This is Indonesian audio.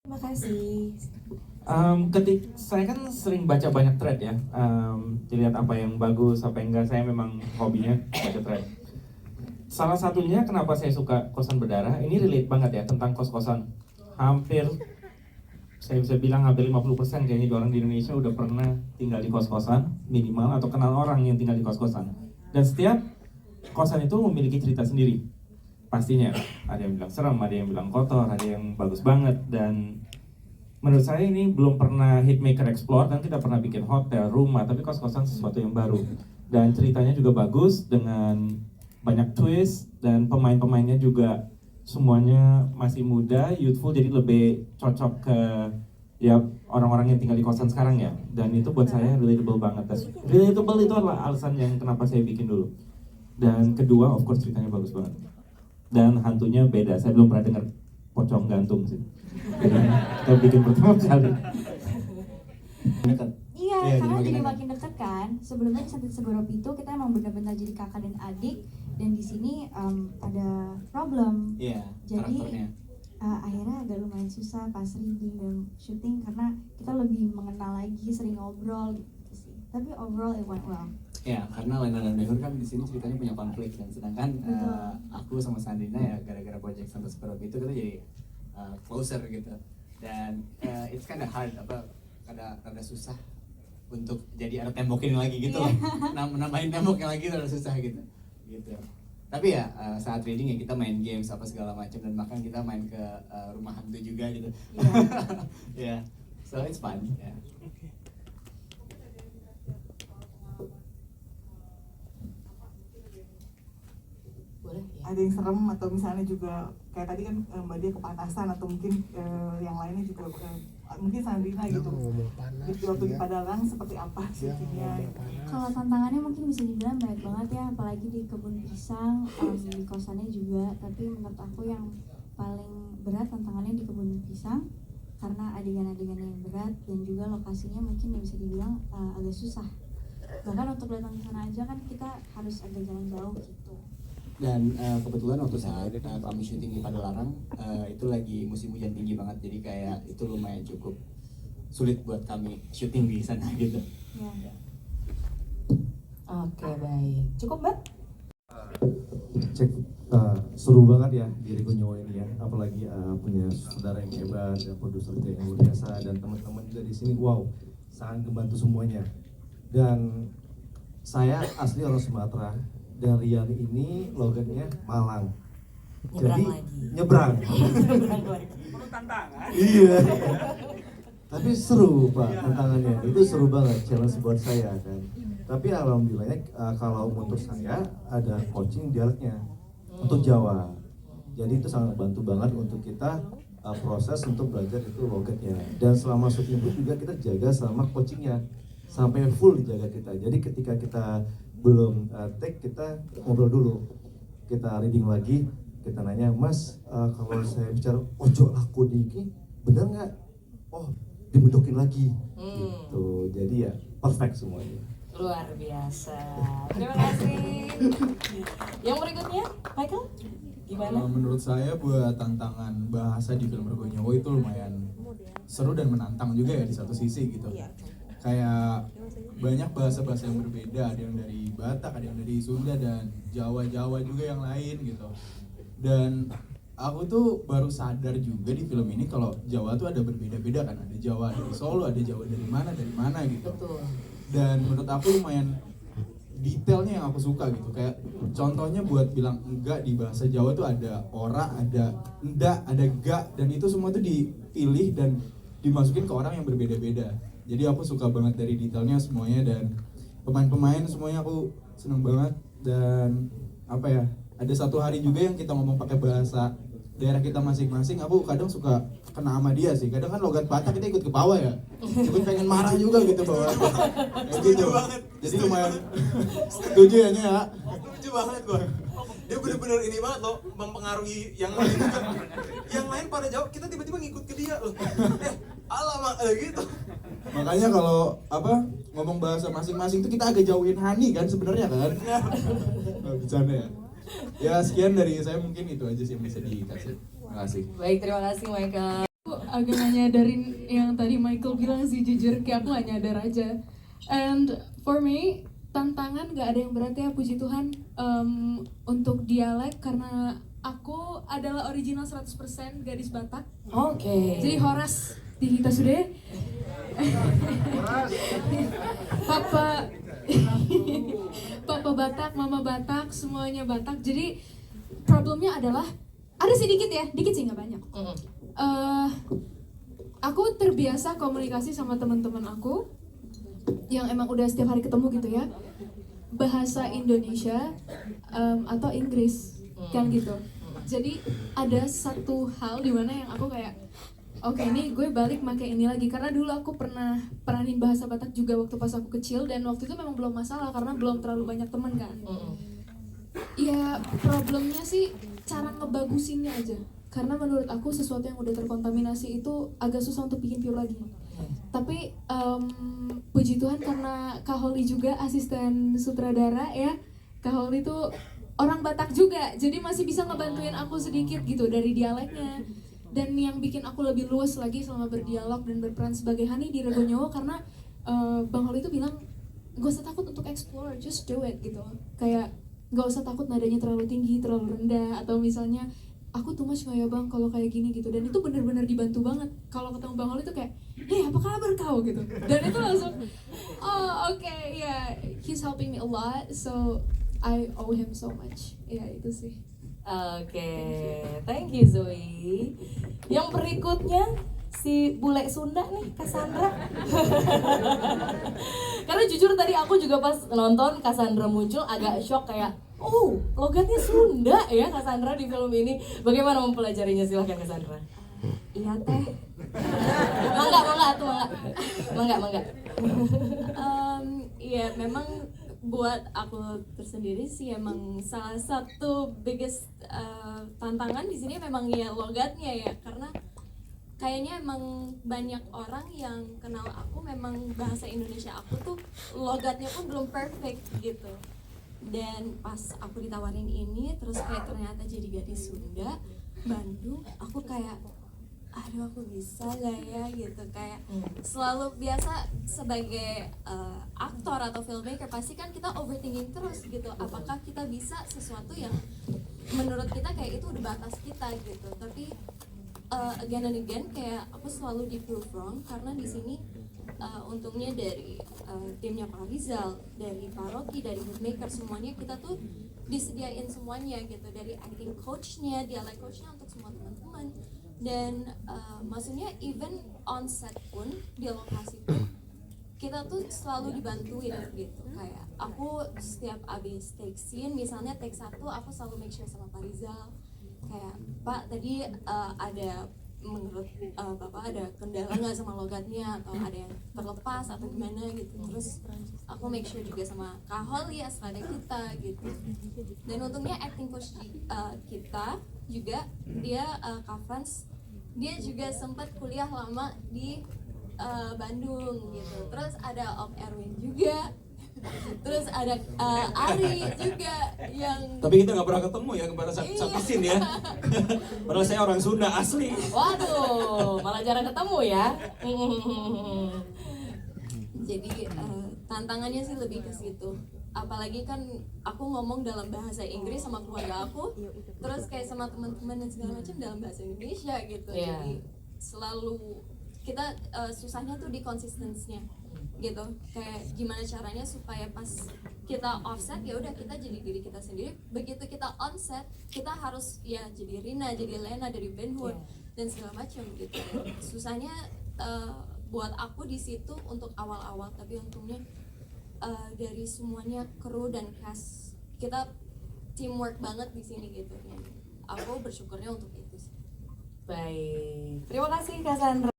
Terima kasih. Saya kan sering baca banyak thread ya, dilihat apa yang bagus, apa yang enggak. Saya memang hobinya baca thread. Salah satunya kenapa saya suka kosan berdarah, ini relate banget ya tentang kos-kosan. Hampir, saya bisa bilang hampir 50% kayaknya di orang di Indonesia udah pernah tinggal di kos-kosan minimal atau kenal orang yang tinggal di kos-kosan. Dan setiap kosan itu memiliki cerita sendiri. Pastinya ada yang bilang serem, ada yang bilang kotor, ada yang bagus banget. Dan menurut saya ini belum pernah Hitmaker explore. Dan kita pernah bikin hotel, rumah, tapi kos-kosan sesuatu yang baru. Dan ceritanya juga bagus dengan banyak twist. Dan pemain-pemainnya juga semuanya masih muda, youthful, jadi lebih cocok ke ya orang-orang yang tinggal di kosan sekarang ya. Dan itu buat saya relatable banget. Relatable itu adalah alasan yang kenapa saya bikin dulu. Dan kedua, of course ceritanya bagus banget. Dan hantunya beda, saya belum pernah dengar pocong gantung sih. Jadi kita bikin pertama kali. Iya, karena jadi makin dekat kan. Sebelumnya di Santet Segoro itu kita emang benar-benar jadi kakak dan adik. Dan di sini ada problem. Iya, jadi karakternya. Akhirnya agak lumayan susah pas reading dan syuting karena kita lebih mengenal lagi, sering ngobrol gitu sih. Tapi overall it went well. Ya, karena Lena dan Behur kan di sini ceritanya punya konflik, dan sedangkan aku sama Sandrina ya gara-gara project Santet Segoro itu kita jadi closer gitu. Dan it's kinda hard, rada susah untuk jadi ada tembokin lagi gitu loh. Nambahin temboknya lagi rada susah gitu. Tapi ya saat reading ya kita main games apa segala macam, dan bahkan kita main ke rumah hantu juga gitu. Yeah. So it's fun. Yeah. Ada yang serem atau misalnya juga kayak tadi kan Mbak Dia kepanasan atau mungkin yang lainnya juga mungkin Sandrina gitu. Jadi waktu di Padalarang seperti apa syutingnya? Kalau tantangannya mungkin bisa dibilang banyak banget ya, apalagi di kebun pisang, di kosannya juga. Tapi menurut aku yang paling berat tantangannya di kebun pisang karena adegan-adegan yang berat dan juga lokasinya mungkin yang bisa dibilang agak susah. Bahkan untuk datang ke sana aja kan kita harus agak jalan jauh gitu. Dan kebetulan waktu saat kami syuting di Padalarang itu lagi musim hujan tinggi banget, jadi kayak itu lumayan cukup sulit buat kami syuting di sana gitu. Ya. Oke, baik. Cukup, Mbak? Cek seru banget ya di Riko Nyawa ini ya, apalagi punya saudara yang hebat dan produser yang luar biasa dan teman-teman juga di sini, wow, sangat membantu semuanya. Dan saya asli orang Sumatera dan Rian ini logatnya Malang. Jadi nyebrang. Perlu tantangan. Iya. Tapi seru Pak tantangannya, itu seru banget, challenge buat saya kan. Tapi alhamdulillahnya kalau untuk saya ada coaching dialeknya untuk Jawa. Jadi itu sangat bantu banget untuk kita proses untuk belajar itu logatnya. Dan selama syuting pun juga kita jaga selama coachingnya sampai full dijaga kita. Jadi ketika kita belum take, kita ngobrol dulu, kita reading lagi, kita nanya, Mas kalau saya bicara ojo aku diki bener nggak? Oh dibedokin lagi gitu. Jadi ya perfect semuanya. Luar biasa. Terima kasih. Yang berikutnya, Michael, gimana? Menurut saya buat tantangan bahasa di film Rego Nyawa itu lumayan seru dan menantang juga ya di satu sisi gitu. Kayak banyak bahasa-bahasa yang berbeda, ada yang dari Batak, ada yang dari Sunda dan Jawa juga yang lain gitu. Dan aku tuh baru sadar juga di film ini kalau Jawa tuh ada berbeda-beda kan, ada Jawa dari Solo, ada Jawa dari mana gitu. Betul. Dan menurut aku lumayan detailnya yang aku suka gitu. Kayak contohnya buat bilang enggak di bahasa Jawa tuh ada ora, ada enggak, ada gak, dan itu semua tuh dipilih dan dimasukin ke orang yang berbeda-beda. Jadi aku suka banget dari detailnya semuanya, dan pemain-pemain semuanya aku seneng banget. Dan apa ya, ada satu hari juga yang kita ngomong pakai bahasa daerah kita masing-masing, aku kadang suka kena sama dia sih. Kadang kan logat Batak kita ikut ke bawah ya, ikut pengen marah juga gitu bawah. Kayak gitu. Jadi lumayan setuju ya Nya ya. Setuju banget gua. Dia bener-bener ini banget loh, mempengaruhi yang lain juga. Yang lain pada jawab, kita tiba-tiba ngikut ke dia loh. Alamak, gitu. Makanya kalau ngomong bahasa masing-masing tuh kita agak jauhin Hani kan sebenarnya kan. Nggak bercanda ya. Ya sekian dari saya, mungkin itu aja sih yang bisa dikasih. Terima kasih. Baik, terima kasih Michael. Aku agak gak nyadarin yang tadi Michael bilang sih, jujur kayak aku gak nyadar aja. And for me, tantangan gak ada yang berat ya, puji Tuhan, untuk dialek, karena aku adalah original 100% gadis Batak. Oke. Jadi Horas di kita sudah. Papa Batak, Mama Batak, semuanya Batak. Jadi problemnya adalah ada sedikit ya, dikit sih nggak banyak. Aku terbiasa komunikasi sama teman-teman aku yang emang udah setiap hari ketemu gitu ya, bahasa Indonesia atau Inggris kan gitu. Jadi ada satu hal di mana yang aku kayak, oke, ini gue balik pakai ini lagi, karena dulu aku pernah peranin bahasa Batak juga waktu pas aku kecil, dan waktu itu memang belum masalah karena belum terlalu banyak teman kan. Ya problemnya sih cara ngebagusinnya aja, karena menurut aku sesuatu yang udah terkontaminasi itu agak susah untuk bikin pure lagi. Tapi puji Tuhan karena Kak Holly juga asisten sutradara ya, Kak Holly tuh orang Batak juga, jadi masih bisa ngebantuin aku sedikit gitu dari dialeknya. Dan yang bikin aku lebih luas lagi selama berdialog dan berperan sebagai Hani di Rego Nyawa, karena Bang Holly itu bilang gak usah takut untuk explore, just do it gitu. Kayak gak usah takut nadanya terlalu tinggi, terlalu rendah, atau misalnya aku too much gak ya bang kalau kayak gini gitu. Dan itu benar-benar dibantu banget. Kalau ketemu Bang Holly itu kayak, hey apa kabar kau gitu. Dan itu langsung, oh oke, yeah, he's helping me a lot, so I owe him so much. Ya itu sih. Oke, thank you Zoe. Yang berikutnya si bule Sunda nih, Cassandra. Karena jujur tadi aku juga pas nonton Cassandra muncul agak shock, kayak, oh logatnya Sunda ya Cassandra di film ini. Bagaimana mempelajarinya, silahkan Cassandra. Iya teh. Mangga. Iya memang buat aku tersendiri sih emang salah satu biggest tantangan di sini memang ya logatnya ya, karena kayaknya emang banyak orang yang kenal aku memang bahasa Indonesia aku tuh logatnya pun belum perfect gitu. Dan pas aku ditawarin ini terus kayak ternyata jadi gadis Sunda Bandung, aku kayak aduh aku bisa gak ya gitu. Kayak selalu biasa sebagai aktor atau filmmaker pasti kan kita overthinking terus gitu, apakah kita bisa sesuatu yang menurut kita kayak itu udah batas kita gitu. Tapi again and again kayak aku selalu di prove wrong, karena di sini untungnya dari timnya Pak Rizal, dari Pak Rocky, dari Hitmaker, semuanya kita tuh disediain semuanya gitu, dari acting coachnya, dialek coachnya untuk semua teman-teman. Dan maksudnya even on set pun, di lokasi pun kita tuh selalu dibantuin gitu. Kayak aku setiap abis take scene, misalnya take 1, aku selalu make sure sama Pak Rizal kayak, Pak tadi ada menurut Bapak ada kendala nggak sama logatnya, atau ada yang terlepas atau gimana gitu. Terus aku make sure juga sama Kak Holly, asrada kita gitu. Dan untungnya acting coach kita juga, dia Kak Franz, dia juga sempat kuliah lama di Bandung gitu. Terus ada Om Erwin juga, terus ada Ari juga yang. Tapi kita nggak pernah ketemu ya pada saat scene ya. Padahal saya orang Sunda asli. Waduh, malah jarang ketemu ya. Jadi tantangannya sih lebih ke situ. Apalagi kan aku ngomong dalam bahasa Inggris sama keluarga aku, terus kayak sama teman-teman dan segala macam dalam bahasa Indonesia gitu. Yeah. Jadi selalu kita susahnya tuh di konsistensinya gitu. Kayak gimana caranya supaya pas kita offset ya udah kita jadi diri kita sendiri, begitu kita onset kita harus ya jadi Rina, jadi Lena dari Ben Hur dan segala macam gitu. Susahnya buat aku di situ untuk awal-awal, tapi untungnya dari semuanya kru dan cast kita teamwork banget di sini gitu. Dan aku bersyukurnya untuk itu sih. Baik, terima kasih Kak Sandra.